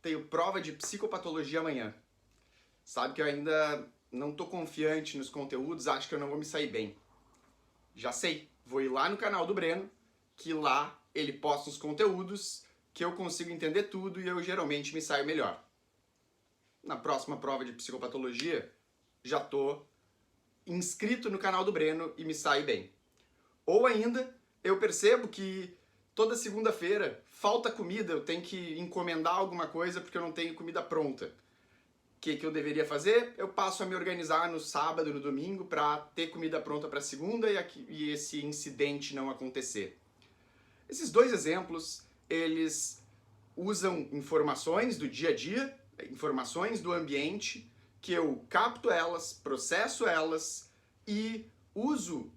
tenho prova de psicopatologia amanhã. Sabe que eu ainda não tô confiante nos conteúdos, acho que eu não vou me sair bem. Já sei, vou ir lá no canal do Breno, que lá ele posta os conteúdos, que eu consigo entender tudo e eu geralmente me saio melhor. Na próxima prova de psicopatologia, já tô inscrito no canal do Breno e me saio bem. Ou ainda, eu percebo que toda segunda-feira falta comida, eu tenho que encomendar alguma coisa porque eu não tenho comida pronta. O que eu deveria fazer? Eu passo a me organizar no sábado, no domingo, para ter comida pronta para segunda e esse incidente não acontecer. Esses dois exemplos, eles usam informações do dia a dia, informações do ambiente, que eu capto elas, processo elas e uso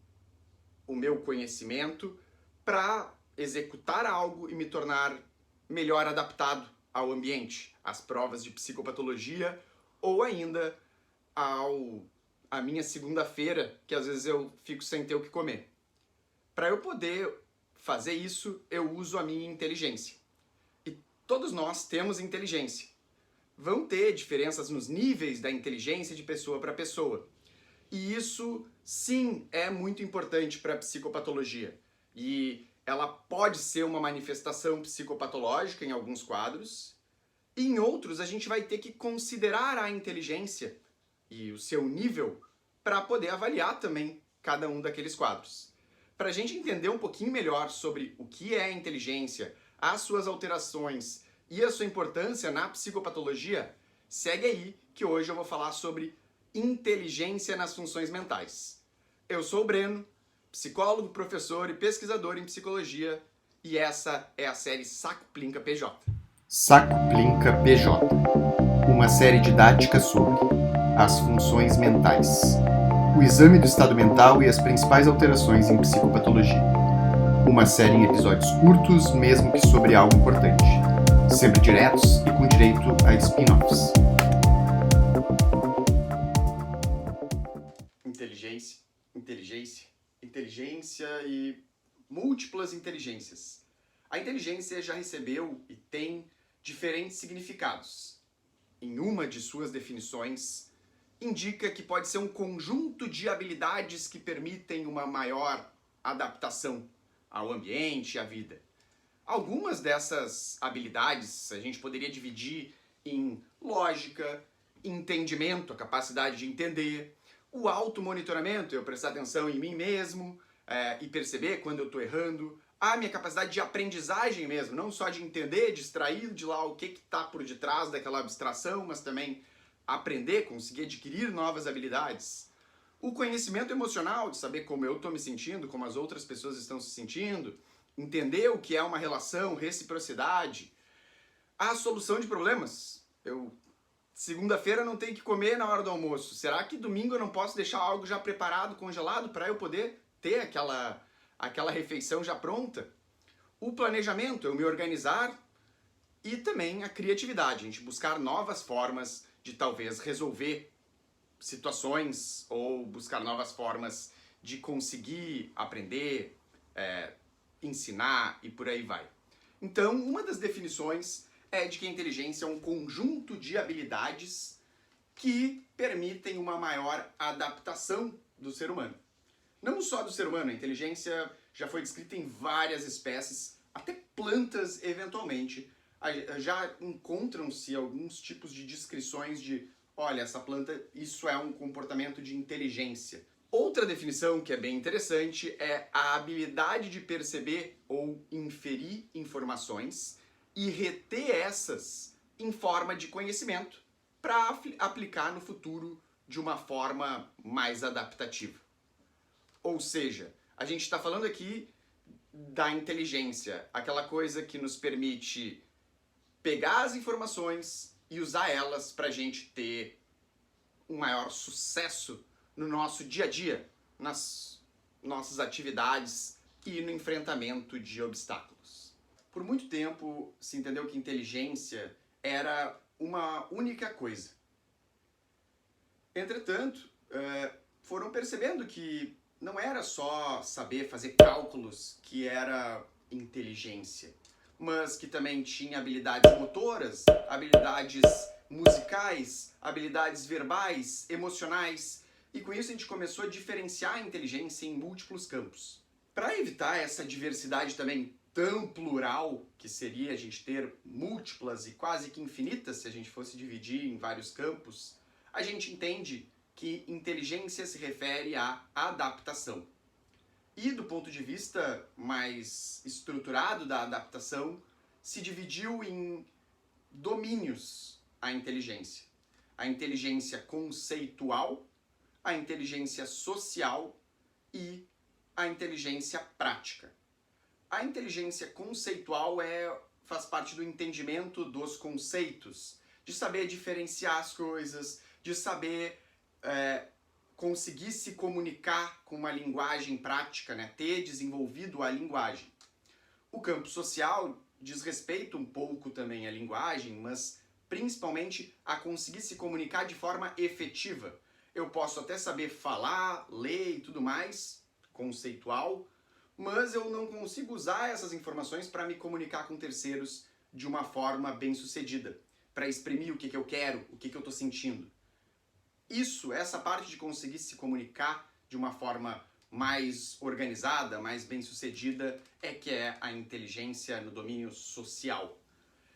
o meu conhecimento para executar algo e me tornar melhor adaptado ao ambiente, às provas de psicopatologia ou ainda à minha segunda-feira, que às vezes eu fico sem ter o que comer. Para eu poder fazer isso, eu uso a minha inteligência. E todos nós temos inteligência. Vão ter diferenças nos níveis da inteligência de pessoa para pessoa. E isso, sim, é muito importante para a psicopatologia. E ela pode ser uma manifestação psicopatológica em alguns quadros, e em outros a gente vai ter que considerar a inteligência e o seu nível para poder avaliar também cada um daqueles quadros. Para a gente entender um pouquinho melhor sobre o que é a inteligência, as suas alterações e a sua importância na psicopatologia, segue aí que hoje eu vou falar sobre inteligência nas funções mentais. Eu sou o Breno, psicólogo, professor e pesquisador em psicologia, e essa é a série Saco Plinca PJ. Saco Plinca PJ, uma série didática sobre as funções mentais, o exame do estado mental e as principais alterações em psicopatologia. Uma série em episódios curtos, mesmo que sobre algo importante, sempre diretos e com direito a spin-offs. Inteligência e múltiplas inteligências. A inteligência já recebeu e tem diferentes significados. Em uma de suas definições, indica que pode ser um conjunto de habilidades que permitem uma maior adaptação ao ambiente e à vida. Algumas dessas habilidades a gente poderia dividir em lógica, entendimento, a capacidade de entender, o automonitoramento, eu prestar atenção em mim mesmo e perceber quando eu estou errando, a minha capacidade de aprendizagem mesmo, não só de entender, de extrair de lá o que está por detrás daquela abstração, mas também aprender, conseguir adquirir novas habilidades. O conhecimento emocional, de saber como eu estou me sentindo, como as outras pessoas estão se sentindo, entender o que é uma relação, reciprocidade. A solução de problemas. Segunda-feira não tenho que comer na hora do almoço. Será que domingo eu não posso deixar algo já preparado, congelado, para eu poder ter aquela refeição já pronta? O planejamento, eu me organizar, e também a criatividade, a gente buscar novas formas de talvez resolver situações ou buscar novas formas de conseguir aprender, ensinar e por aí vai. Então, uma das definições é de que a inteligência é um conjunto de habilidades que permitem uma maior adaptação do ser humano. Não só do ser humano, a inteligência já foi descrita em várias espécies, até plantas eventualmente. Já encontram-se alguns tipos de descrições de, olha, essa planta, isso é um comportamento de inteligência. Outra definição que é bem interessante é a habilidade de perceber ou inferir informações e reter essas em forma de conhecimento para aplicar no futuro de uma forma mais adaptativa. Ou seja, a gente está falando aqui da inteligência, aquela coisa que nos permite pegar as informações e usar elas para a gente ter um maior sucesso no nosso dia a dia, nas nossas atividades e no enfrentamento de obstáculos. Por muito tempo se entendeu que inteligência era uma única coisa. Entretanto, foram percebendo que não era só saber fazer cálculos que era inteligência, mas que também tinha habilidades motoras, habilidades musicais, habilidades verbais, emocionais, e com isso a gente começou a diferenciar a inteligência em múltiplos campos. Para evitar essa diversidade também tão plural, que seria a gente ter múltiplas e quase que infinitas se a gente fosse dividir em vários campos, a gente entende que inteligência se refere à adaptação. E do ponto de vista mais estruturado da adaptação, se dividiu em domínios a inteligência. A inteligência conceitual, a inteligência social e a inteligência prática. A inteligência conceitual faz parte do entendimento dos conceitos, de saber diferenciar as coisas, de saber conseguir se comunicar com uma linguagem prática, né? Ter desenvolvido a linguagem. O campo social diz respeito um pouco também à linguagem, mas principalmente a conseguir se comunicar de forma efetiva. Eu posso até saber falar, ler e tudo mais, conceitual, mas eu não consigo usar essas informações para me comunicar com terceiros de uma forma bem-sucedida, para exprimir o que eu quero, o que eu estou sentindo. Essa parte de conseguir se comunicar de uma forma mais organizada, mais bem-sucedida, que é a inteligência no domínio social.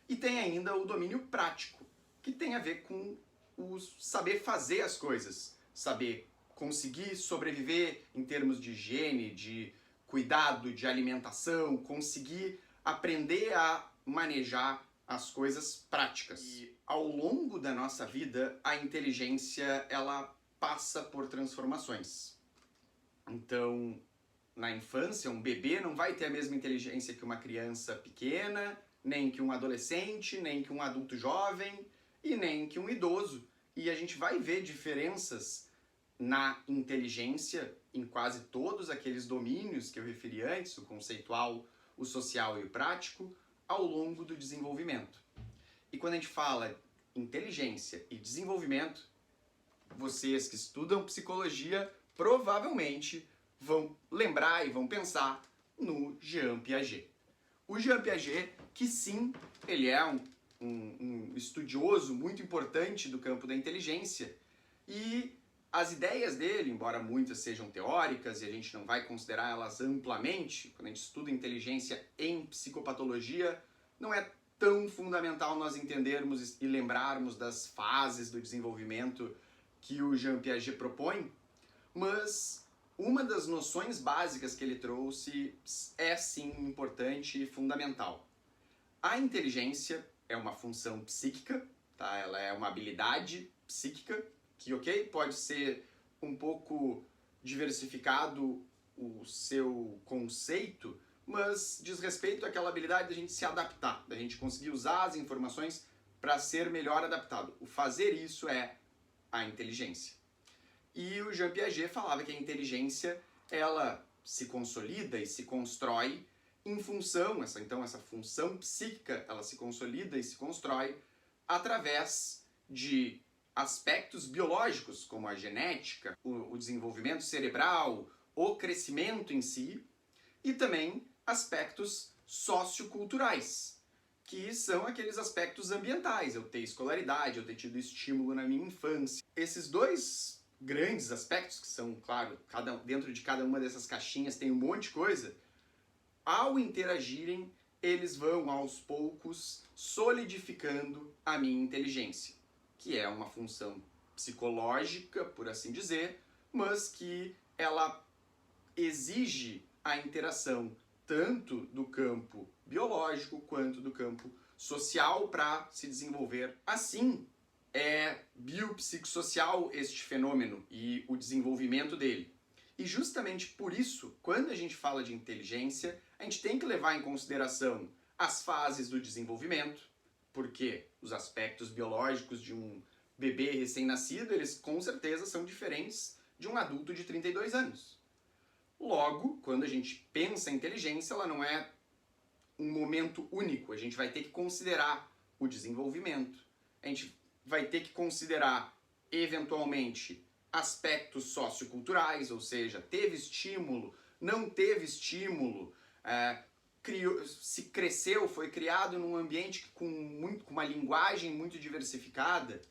E tem ainda o domínio prático, que tem a ver com o saber fazer as coisas, saber conseguir sobreviver em termos de higiene, de cuidado, de alimentação, conseguir aprender a manejar as coisas práticas. E ao longo da nossa vida, a inteligência ela passa por transformações. Então, na infância, um bebê não vai ter a mesma inteligência que uma criança pequena, nem que um adolescente, nem que um adulto jovem e nem que um idoso. E a gente vai ver diferenças na inteligência em quase todos aqueles domínios que eu referi antes, o conceitual, o social e o prático, ao longo do desenvolvimento. E quando a gente fala inteligência e desenvolvimento, vocês que estudam psicologia provavelmente vão lembrar e vão pensar no Jean Piaget. O Jean Piaget, que sim, ele é um estudioso muito importante do campo da inteligência, e as ideias dele, embora muitas sejam teóricas e a gente não vai considerar elas amplamente, quando a gente estuda inteligência em psicopatologia, não é tão fundamental nós entendermos e lembrarmos das fases do desenvolvimento que o Jean Piaget propõe, mas uma das noções básicas que ele trouxe é sim importante e fundamental. A inteligência é uma função psíquica, tá? Ela é uma habilidade psíquica que, pode ser um pouco diversificado o seu conceito, mas diz respeito àquela habilidade da gente se adaptar, da gente conseguir usar as informações para ser melhor adaptado. O fazer isso é a inteligência. E o Jean Piaget falava que a inteligência ela se consolida e se constrói em função, essa função psíquica, ela se consolida e se constrói através de aspectos biológicos, como a genética, o desenvolvimento cerebral, o crescimento em si, e também aspectos socioculturais, que são aqueles aspectos ambientais, eu ter escolaridade, eu ter tido estímulo na minha infância. Esses dois grandes aspectos, que são, claro, dentro de cada uma dessas caixinhas tem um monte de coisa, ao interagirem, eles vão, aos poucos, solidificando a minha inteligência, que é uma função psicológica, por assim dizer, mas que ela exige a interação tanto do campo biológico quanto do campo social para se desenvolver. Assim, é biopsicossocial este fenômeno e o desenvolvimento dele. E justamente por isso, quando a gente fala de inteligência, a gente tem que levar em consideração as fases do desenvolvimento, porque os aspectos biológicos de um bebê recém-nascido, eles com certeza são diferentes de um adulto de 32 anos. Logo, quando a gente pensa em inteligência, ela não é um momento único. A gente vai ter que considerar o desenvolvimento. A gente vai ter que considerar, eventualmente, aspectos socioculturais, ou seja, teve estímulo, não teve estímulo, se cresceu, foi criado num ambiente com uma linguagem muito diversificada,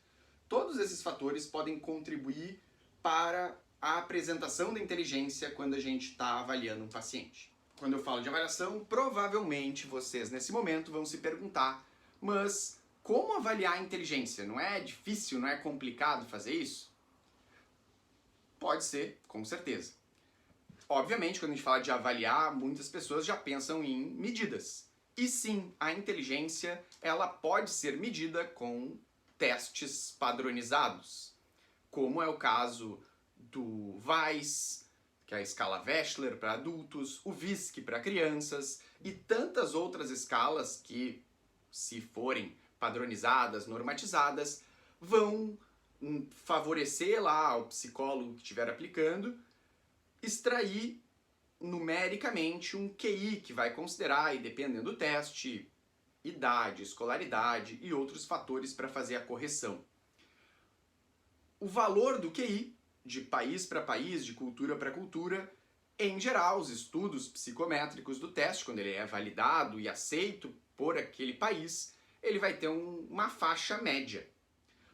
todos esses fatores podem contribuir para a apresentação da inteligência quando a gente está avaliando um paciente. Quando eu falo de avaliação, provavelmente vocês nesse momento vão se perguntar, mas como avaliar a inteligência? Não é difícil, não é complicado fazer isso? Pode ser, com certeza. Obviamente, quando a gente fala de avaliar, muitas pessoas já pensam em medidas. E sim, a inteligência ela pode ser medida com testes padronizados, como é o caso do VAIS, que é a escala Wechsler para adultos, o VISC para crianças e tantas outras escalas que, se forem padronizadas, normatizadas, vão favorecer lá o psicólogo que estiver aplicando, extrair numericamente um QI que vai considerar, e dependendo do teste, idade, escolaridade e outros fatores para fazer a correção. O valor do QI, de país para país, de cultura para cultura, em geral, os estudos psicométricos do teste, quando ele é validado e aceito por aquele país, ele vai ter uma faixa média.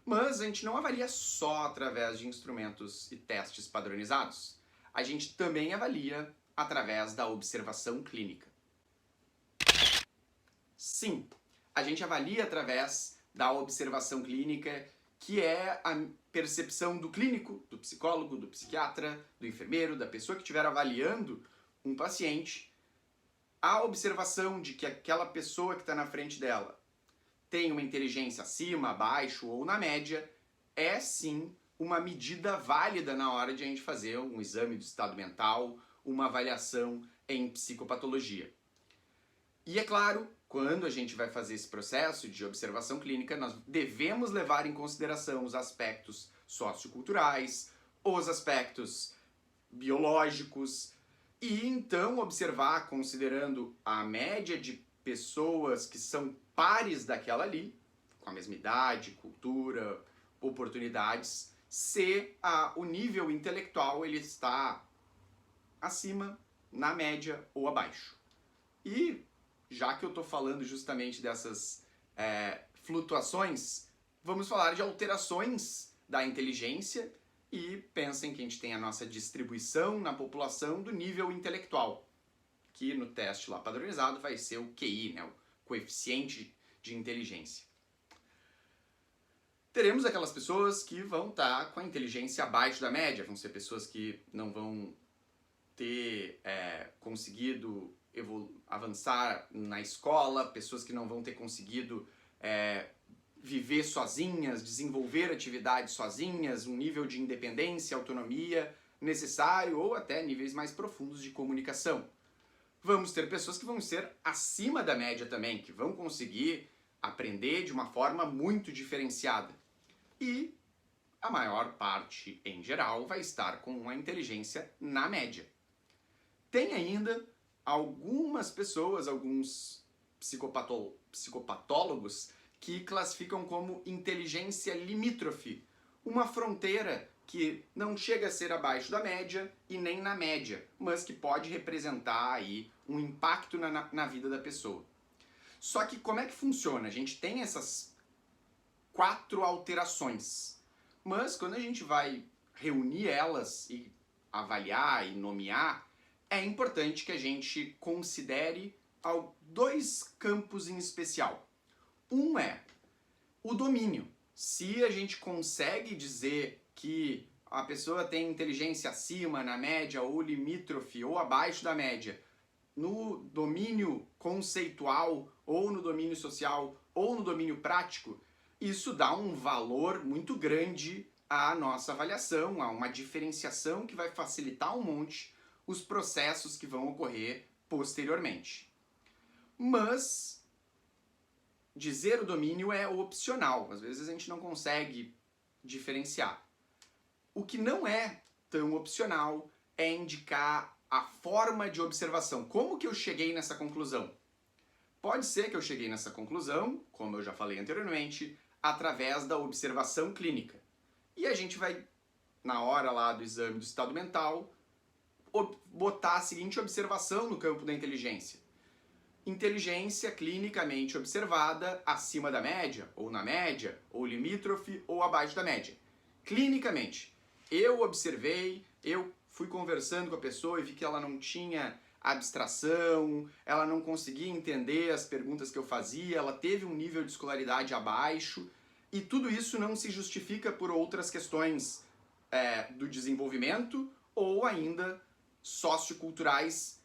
Mas a gente não avalia só através de instrumentos e testes padronizados. A gente também avalia através da observação clínica. Sim, a gente avalia através da observação clínica, que é a percepção do clínico, do psicólogo, do psiquiatra, do enfermeiro, da pessoa que estiver avaliando um paciente, a observação de que aquela pessoa que está na frente dela tem uma inteligência acima, abaixo ou na média, é sim uma medida válida na hora de a gente fazer um exame do estado mental, uma avaliação em psicopatologia. E é claro, quando a gente vai fazer esse processo de observação clínica, nós devemos levar em consideração os aspectos socioculturais, os aspectos biológicos, e então observar, considerando a média de pessoas que são pares daquela ali, com a mesma idade, cultura, oportunidades, se o nível intelectual ele está acima, na média ou abaixo. E já que eu estou falando justamente dessas flutuações, vamos falar de alterações da inteligência e pensem que a gente tem a nossa distribuição na população do nível intelectual, que no teste lá padronizado vai ser o QI, né, o coeficiente de inteligência. Teremos aquelas pessoas que vão estar com a inteligência abaixo da média, vão ser pessoas que não vão ter conseguido avançar na escola, pessoas que não vão ter conseguido viver sozinhas, desenvolver atividades sozinhas, um nível de independência, autonomia necessário ou até níveis mais profundos de comunicação. Vamos ter pessoas que vão ser acima da média também, que vão conseguir aprender de uma forma muito diferenciada. E a maior parte, em geral, vai estar com uma inteligência na média. Tem ainda algumas pessoas, alguns psicopatólogos, que classificam como inteligência limítrofe, uma fronteira que não chega a ser abaixo da média e nem na média, mas que pode representar aí um impacto na vida da pessoa. Só que como é que funciona? A gente tem essas 4 alterações, mas quando a gente vai reunir elas e avaliar e nomear, é importante que a gente considere 2 campos em especial. Um é o domínio. Se a gente consegue dizer que a pessoa tem inteligência acima, na média, ou limítrofe, ou abaixo da média, no domínio conceitual, ou no domínio social, ou no domínio prático, isso dá um valor muito grande à nossa avaliação, a uma diferenciação que vai facilitar um monte os processos que vão ocorrer posteriormente. Mas dizer o domínio é opcional, às vezes a gente não consegue diferenciar. O que não é tão opcional é indicar a forma de observação. Como que eu cheguei nessa conclusão? Pode ser que eu cheguei nessa conclusão, como eu já falei anteriormente, através da observação clínica. E a gente vai, na hora lá do exame do estado mental, botar a seguinte observação no campo da inteligência. inteligência clinicamente observada acima da média, ou na média, ou limítrofe, ou abaixo da média. Clinicamente, eu observei, eu fui conversando com a pessoa e vi que ela não tinha abstração, ela não conseguia entender as perguntas que eu fazia, ela teve um nível de escolaridade abaixo, e tudo isso não se justifica por outras questões do desenvolvimento ou ainda socioculturais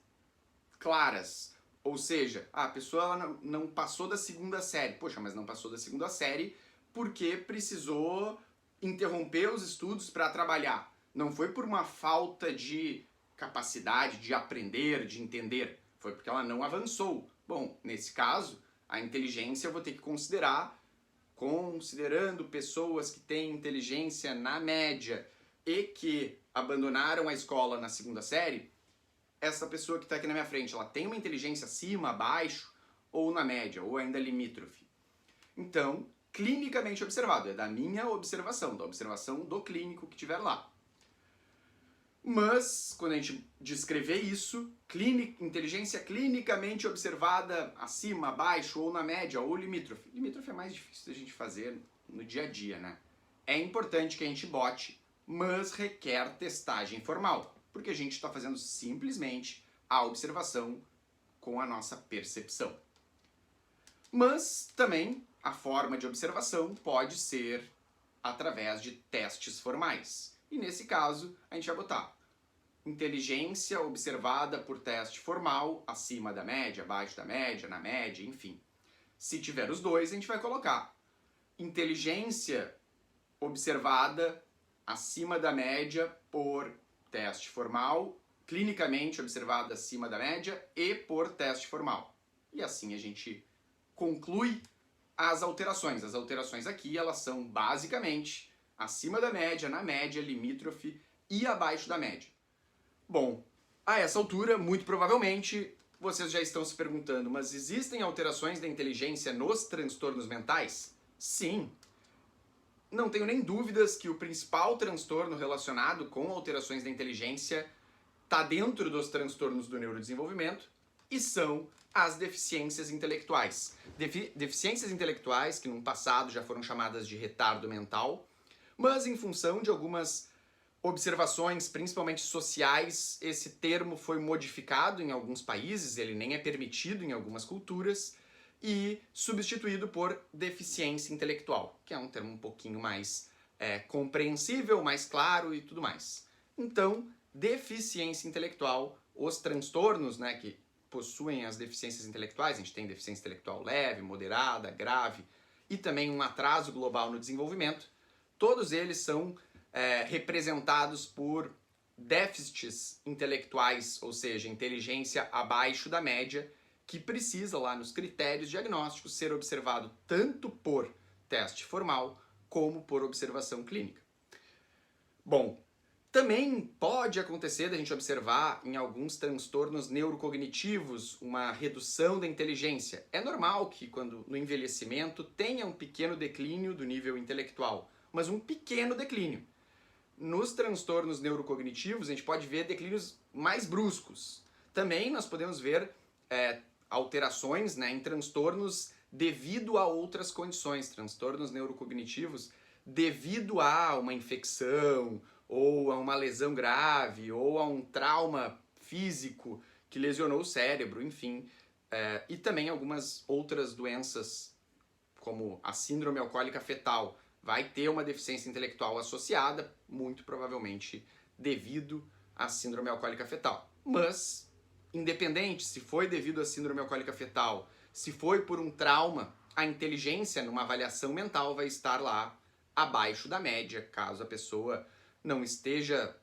claras. Ou seja, a pessoa ela não passou da segunda série. Poxa, mas não passou da segunda série porque precisou interromper os estudos para trabalhar. Não foi por uma falta de capacidade de aprender, de entender. Foi porque ela não avançou. Bom, nesse caso, a inteligência eu vou ter que considerar, considerando pessoas que têm inteligência na média e que abandonaram a escola na segunda série, essa pessoa que está aqui na minha frente, ela tem uma inteligência acima, abaixo, ou na média, ou ainda limítrofe. Então, clinicamente observado, é da minha observação, da observação do clínico que estiver lá. Mas, quando a gente descrever isso, inteligência clinicamente observada acima, abaixo, ou na média, ou limítrofe. Limítrofe é mais difícil da gente fazer no dia a dia, né? É importante que a gente bote, mas requer testagem formal, porque a gente está fazendo simplesmente a observação com a nossa percepção. Mas também a forma de observação pode ser através de testes formais. E nesse caso, a gente vai botar inteligência observada por teste formal, acima da média, abaixo da média, na média, enfim. Se tiver os dois, a gente vai colocar inteligência observada acima da média por teste formal, clinicamente observada acima da média e por teste formal. E assim a gente conclui as alterações. As alterações aqui, elas são basicamente acima da média, na média, limítrofe e abaixo da média. Bom, a essa altura, muito provavelmente, vocês já estão se perguntando, mas existem alterações da inteligência nos transtornos mentais? Sim. Não tenho nem dúvidas que o principal transtorno relacionado com alterações da inteligência está dentro dos transtornos do neurodesenvolvimento e são as deficiências intelectuais. Deficiências intelectuais que no passado já foram chamadas de retardo mental, mas em função de algumas observações, principalmente sociais, esse termo foi modificado em alguns países, ele nem é permitido em algumas culturas, e substituído por deficiência intelectual, que é um termo um pouquinho mais compreensível, mais claro e tudo mais. Então, deficiência intelectual, os transtornos, né, que possuem as deficiências intelectuais, a gente tem deficiência intelectual leve, moderada, grave, e também um atraso global no desenvolvimento, todos eles são representados por déficits intelectuais, ou seja, inteligência abaixo da média, que precisa lá nos critérios diagnósticos ser observado tanto por teste formal como por observação clínica. Bom, também pode acontecer da gente observar em alguns transtornos neurocognitivos uma redução da inteligência. É normal que quando no envelhecimento tenha um pequeno declínio do nível intelectual, mas um pequeno declínio. Nos transtornos neurocognitivos a gente pode ver declínios mais bruscos. Também nós podemos ver alterações, né, em transtornos devido a outras condições, transtornos neurocognitivos devido a uma infecção, ou a uma lesão grave, ou a um trauma físico que lesionou o cérebro, enfim. E também algumas outras doenças, como a síndrome alcoólica fetal, vai ter uma deficiência intelectual associada, muito provavelmente devido à síndrome alcoólica fetal. Mas, independente se foi devido à síndrome alcoólica fetal, se foi por um trauma, a inteligência numa avaliação mental vai estar lá abaixo da média, caso a pessoa não esteja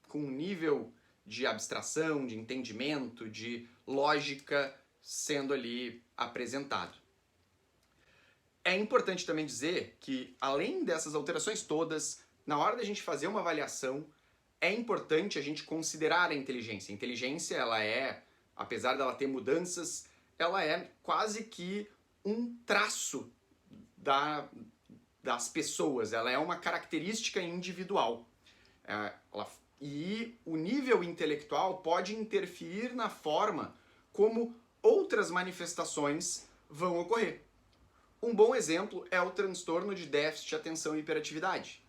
com um nível de abstração, de entendimento, de lógica sendo ali apresentado. É importante também dizer que, além dessas alterações todas, na hora da gente fazer uma avaliação, é importante a gente considerar a inteligência. A inteligência, ela é, apesar dela ter mudanças, ela é quase que um traço das pessoas, ela é uma característica individual. E o nível intelectual pode interferir na forma como outras manifestações vão ocorrer. Um bom exemplo é o transtorno de déficit de atenção e hiperatividade.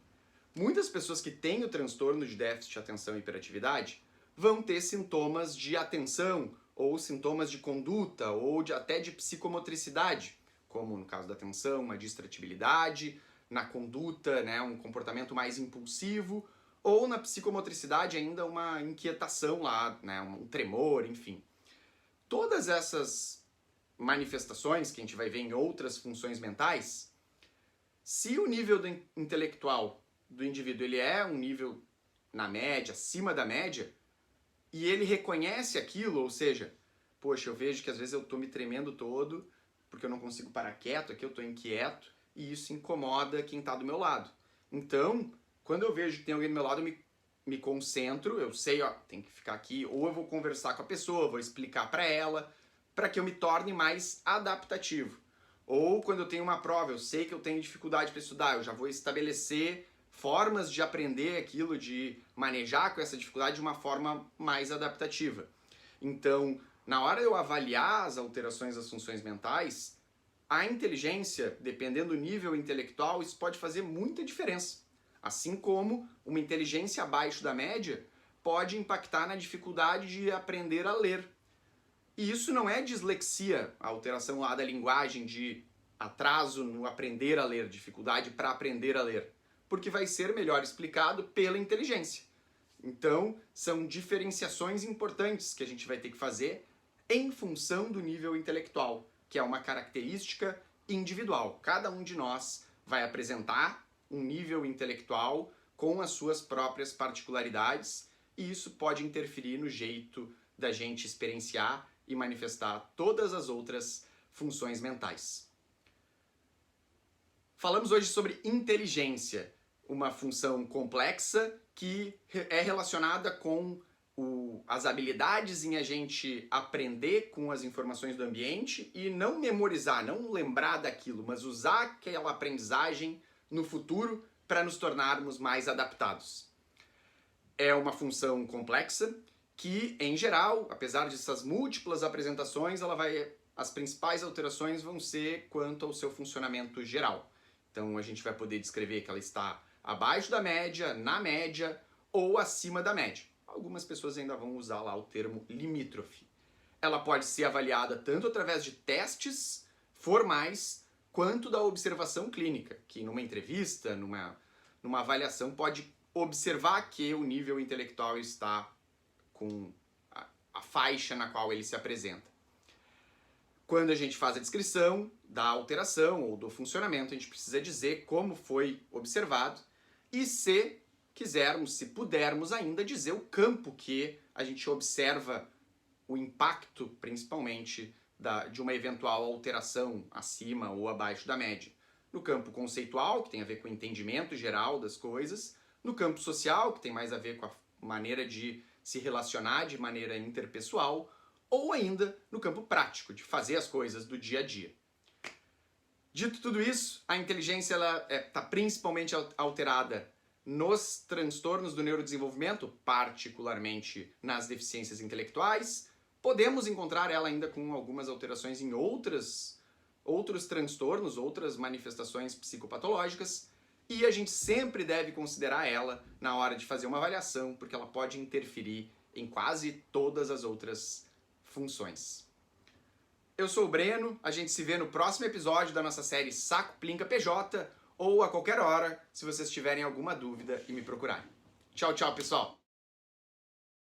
Muitas pessoas que têm o transtorno de déficit de atenção e hiperatividade vão ter sintomas de atenção, ou sintomas de conduta, ou até de psicomotricidade, como no caso da atenção, uma distratibilidade, na conduta, né, um comportamento mais impulsivo, ou na psicomotricidade ainda uma inquietação lá, né, um tremor, enfim. Todas essas manifestações que a gente vai ver em outras funções mentais, se o nível intelectual do indivíduo ele é um nível na média, acima da média, e ele reconhece aquilo, ou seja, poxa, eu vejo que às vezes eu estou me tremendo todo porque eu não consigo parar quieto aqui, eu estou inquieto, e isso incomoda quem está do meu lado. Então, quando eu vejo que tem alguém do meu lado, eu me concentro, eu sei, ó, tem que ficar aqui, ou eu vou conversar com a pessoa, vou explicar para ela, para que eu me torne mais adaptativo. Ou quando eu tenho uma prova, eu sei que eu tenho dificuldade para estudar, eu já vou estabelecer formas de aprender aquilo, de manejar com essa dificuldade de uma forma mais adaptativa. Então, na hora de eu avaliar as alterações das funções mentais, a inteligência, dependendo do nível intelectual, isso pode fazer muita diferença. Assim como uma inteligência abaixo da média pode impactar na dificuldade de aprender a ler. E isso não é dislexia, a alteração lá da linguagem de atraso no aprender a ler, dificuldade para aprender a ler, porque vai ser melhor explicado pela inteligência. Então, são diferenciações importantes que a gente vai ter que fazer em função do nível intelectual, que é uma característica individual. Cada um de nós vai apresentar um nível intelectual com as suas próprias particularidades, e isso pode interferir no jeito da gente experienciar e manifestar todas as outras funções mentais. Falamos hoje sobre inteligência, uma função complexa que é relacionada com as habilidades em a gente aprender com as informações do ambiente e não memorizar, não lembrar daquilo, mas usar aquela aprendizagem no futuro para nos tornarmos mais adaptados. É uma função complexa que, em geral, apesar dessas múltiplas apresentações, as principais alterações vão ser quanto ao seu funcionamento geral. Então a gente vai poder descrever que ela está abaixo da média, na média ou acima da média. Algumas pessoas ainda vão usar lá o termo limítrofe. Ela pode ser avaliada tanto através de testes formais quanto da observação clínica, que numa entrevista, numa avaliação, pode observar que o nível intelectual está com a faixa na qual ele se apresenta. Quando a gente faz a descrição da alteração ou do funcionamento, a gente precisa dizer como foi observado e, se quisermos, se pudermos ainda, dizer o campo que a gente observa o impacto, principalmente, de uma eventual alteração acima ou abaixo da média. No campo conceitual, que tem a ver com o entendimento geral das coisas, no campo social, que tem mais a ver com a maneira de se relacionar de maneira interpessoal, ou ainda no campo prático, de fazer as coisas do dia a dia. Dito tudo isso, a inteligência está principalmente alterada nos transtornos do neurodesenvolvimento, particularmente nas deficiências intelectuais. Podemos encontrar ela ainda com algumas alterações em outros transtornos, outras manifestações psicopatológicas, e a gente sempre deve considerar ela na hora de fazer uma avaliação, porque ela pode interferir em quase todas as outras funções. Eu sou o Breno, a gente se vê no próximo episódio da nossa série Saco Plinca PJ, ou a qualquer hora, se vocês tiverem alguma dúvida e me procurarem. Tchau, tchau, pessoal!